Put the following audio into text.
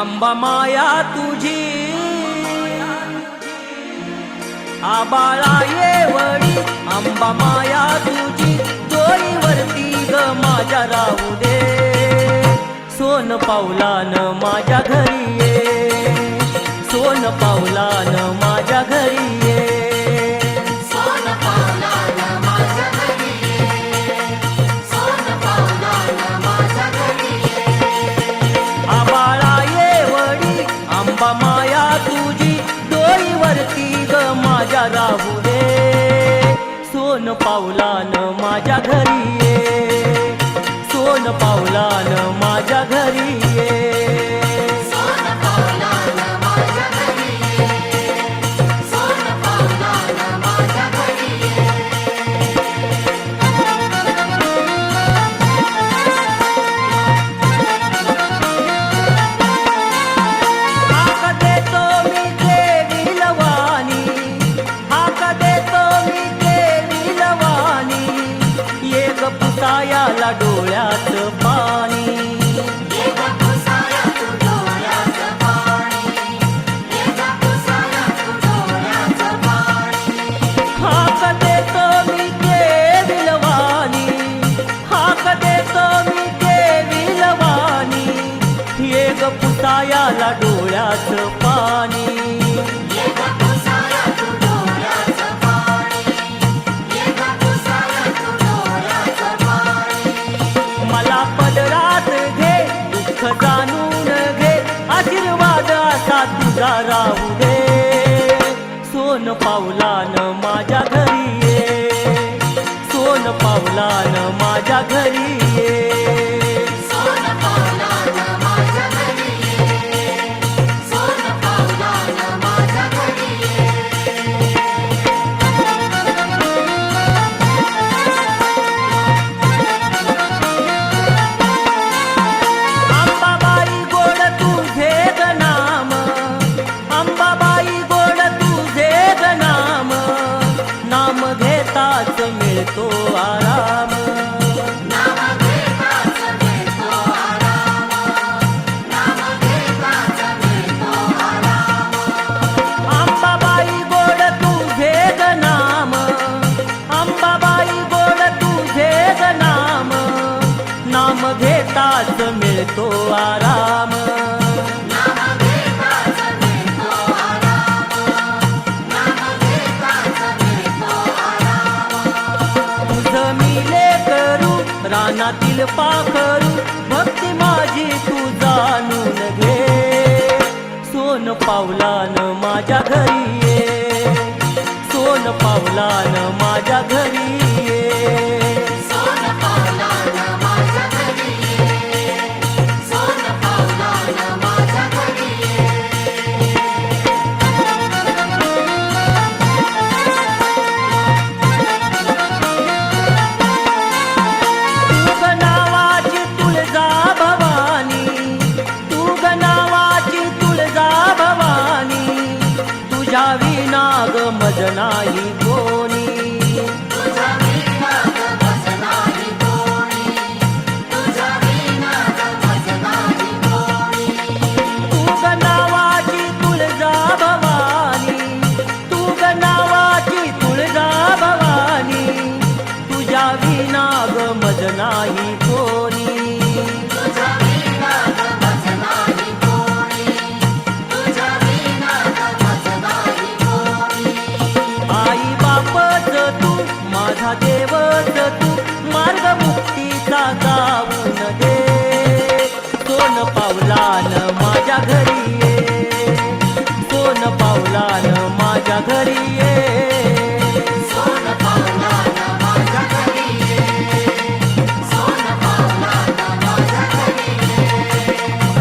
आंबा माया तुझी आबाळा येवडी आंबा माया तुझी डोईवरती ग माझ्या राहू दे सोन पावलान माझ्या घरी ये सोन पावलान माझ्या घरी ये आंबा माया तुझी डोईवरती ग माझ्या राहू दे सोन पावलान माझ्या घरी ये सोन पावलान माझ्या घरी ये पुसायाला डोळ्यात पाणी हाक देतो मी केविलवाणी हाक देतो मी केविलवाणी एक पुसायाला डोळ्यात पाणी जाणून घे आशीर्वाद असा तुझा राहू दे सोन पावलान माझ्या घरी ये सोन पावलान माझ्या घरी ये मिळतो आराम अंबाबाई गोड तुझे ग नाम अंबाबाई गोड तुझे ग नाम नाम घेताच मिळतो आराम रानातील पाखरू भक्ती माझी तू जाणून घे सोन पावलान माझ्या घरी ये सोन पावलान माझ्या घरी ये तुझ्या विना ग मज नाही कोणी तू ग नावाची तुळजा भवानी तू ग नावाची तुळजा भवानी तुझ्या विना ग मज नाही कोणी माझा देवच तू मार्ग मुक्तीचा गाऊन दे सोन पावलान माझ्या घरी ये सोन पावलान माझ्या घरी ये